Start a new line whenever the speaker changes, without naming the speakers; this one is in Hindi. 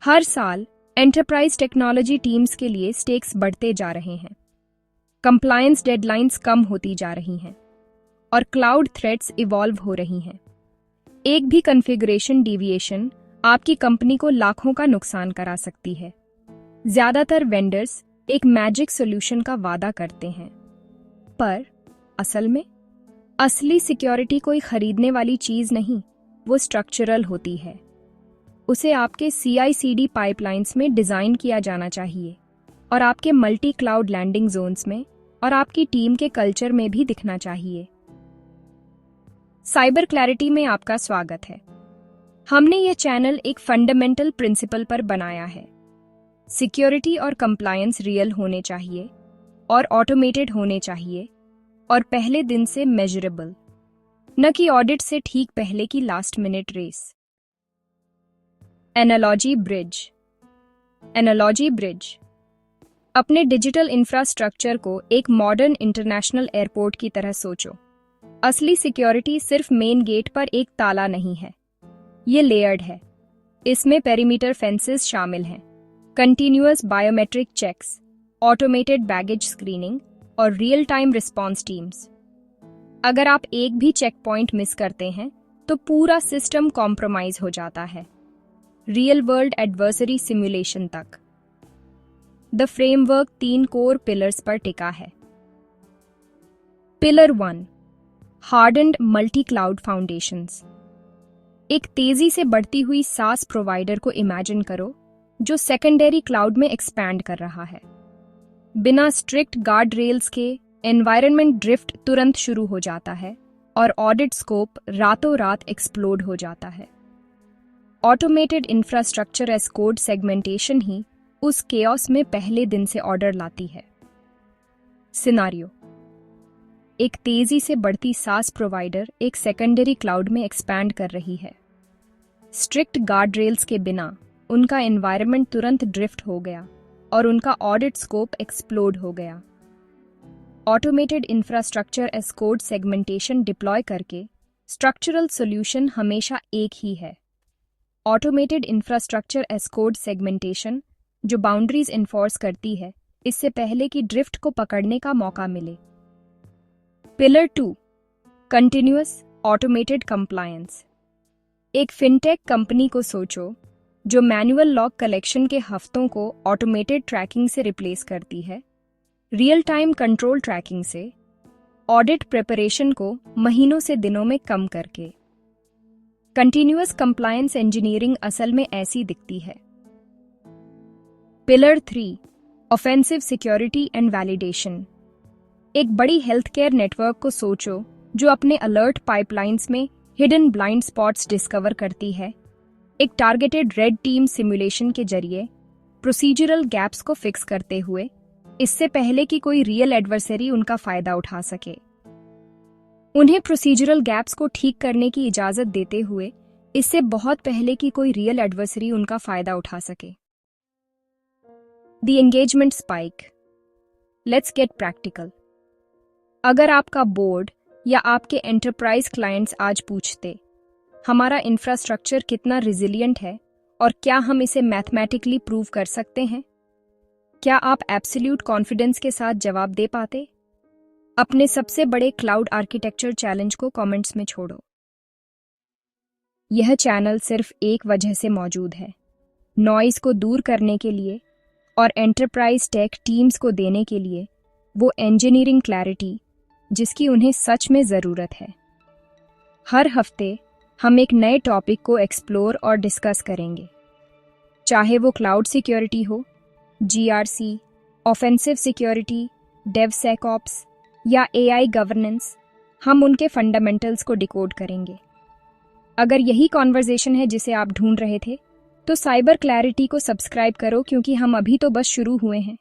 हर साल एंटरप्राइज टेक्नोलॉजी टीम्स के लिए स्टेक्स बढ़ते जा रहे हैं, कंप्लायंस डेडलाइंस कम होती जा रही हैं और क्लाउड थ्रेट्स इवॉल्व हो रही हैं। एक भी कॉन्फ़िगरेशन डेविएशन आपकी कंपनी को लाखों का नुकसान करा सकती है। ज्यादातर वेंडर्स एक मैजिक सॉल्यूशन का वादा करते हैं, पर असल में असली सिक्योरिटी कोई खरीदने वाली चीज नहीं, वो स्ट्रक्चरल होती है। उसे आपके CI/CD पाइपलाइंस में डिजाइन किया जाना चाहिए और आपके मल्टी क्लाउड लैंडिंग जोन्स में और आपकी टीम के कल्चर में भी दिखना चाहिए। साइबर क्लैरिटी में आपका स्वागत है। हमने यह चैनल एक फंडामेंटल प्रिंसिपल पर बनाया है। सिक्योरिटी और कंप्लायंस रियल होने चाहिए और ऑटोमेटेड होने चाहिए और पहले दिन से मेजरेबल, न कि ऑडिट से ठीक पहले की last minute race. Analogy bridge अपने डिजिटल इंफ्रास्ट्रक्चर को एक मॉडर्न इंटरनेशनल एयरपोर्ट की तरह सोचो। असली सिक्योरिटी सिर्फ मेन गेट पर एक ताला नहीं है, ये लेयर्ड है। इसमें पेरीमीटर फेंसेस शामिल हैं, continuous biometric checks, automated baggage screening और रियल टाइम रिस्पॉन्स टीम्स। अगर आप एक भी चेक पॉइंट मिस करते हैं तो पूरा सिस्टम कॉम्प्रोमाइज हो जाता है, रियल वर्ल्ड एडवर्सरी सिमुलेशन तक। द फ्रेमवर्क 3 कोर पिलर्स पर टिका है। Pillar 1, hardened multi cloud foundations. एक तेजी से बढ़ती हुई SaaS प्रोवाइडर को इमेजिन करो जो सेकेंडरी क्लाउड में एक्सपैंड कर रहा है। बिना स्ट्रिक्ट गार्ड रेल्स के एनवायरनमेंट ड्रिफ्ट तुरंत शुरू हो जाता है और ऑडिट स्कोप रातों रात एक्सप्लोड हो जाता है। Automated infrastructure as code segmentation ही उस केओस में पहले दिन से ऑर्डर लाती है। सिनारियो: एक तेजी से बढ़ती SaaS प्रोवाइडर एक सेकेंडरी क्लाउड में एक्सपैंड कर रही है। स्ट्रिक्ट गार्ड रेल्स के बिना उनका एनवायरनमेंट तुरंत ड्रिफ्ट हो गया और उनका ऑडिट स्कोप एक्सप्लोड हो गया। Automated infrastructure as code segmentation deploy करके स्ट्रक्चरल सॉल्यूशन हमेशा एक ही है। Automated infrastructure as code segmentation जो बाउंड्रीज इन्फोर्स करती है इससे पहले कि ड्रिफ्ट को पकड़ने का मौका मिले। Pillar 2, continuous automated compliance. एक फिनटेक कंपनी को सोचो जो मैनुअल लॉग कलेक्शन के हफ्तों को ऑटोमेटेड ट्रैकिंग से रिप्लेस करती है, रियल टाइम कंट्रोल ट्रैकिंग से, ऑडिट प्रिपरेशन को महीनों से दिनों में कम करके। कंटिन्यूअस कंप्लायंस इंजीनियरिंग असल में ऐसी दिखती है। Pillar 3, offensive security and validation. एक बड़ी हेल्थ केयर नेटवर्क को सोचो जो अपने अलर्ट पाइपलाइंस में हिडन ब्लाइंड स्पॉट्स डिस्कवर करती है, एक टारगेटेड रेड टीम सिमुलेशन के जरिए प्रोसीजरल गैप्स को फिक्स करते हुए, इससे पहले कि कोई रियल एडवर्सरी उनका फायदा उठा सके। उन्हें प्रोसीजरल गैप्स को ठीक करने की इजाजत देते हुए, इससे बहुत पहले कि कोई रियल एडवर्सरी उनका फायदा उठा सके। The engagement spike. Let's get practical. अगर आपका बोर्ड या आपके एंटरप्राइज क्लाइंट्स आज पूछते, हमारा इंफ्रास्ट्रक्चर कितना रिजिलियंट है और क्या हम इसे मैथमेटिकली प्रूव कर सकते हैं, क्या आप एब्सोल्यूट कॉन्फिडेंस के साथ जवाब दे पाते? अपने सबसे बड़े क्लाउड आर्किटेक्चर चैलेंज को कमेंट्स में छोड़ो। यह चैनल सिर्फ एक वजह से मौजूद है, नॉइज को दूर करने के लिए और एंटरप्राइज टेक टीम्स को देने के लिए वो इंजीनियरिंग क्लैरिटी जिसकी उन्हें सच में ज़रूरत है। हर हफ्ते हम एक नए टॉपिक को एक्सप्लोर और डिस्कस करेंगे, चाहे वो क्लाउड सिक्योरिटी हो, GRC, ऑफेंसिव सिक्योरिटी, डेवसेकऑप्स या AI गवर्नेंस। हम उनके फंडामेंटल्स को डिकोड करेंगे। अगर यही कॉन्वर्सेशन है जिसे आप ढूंढ रहे थे, तो साइबर क्लैरिटी को सब्सक्राइब करो क्योंकि हम अभी तो बस शुरू हुए हैं।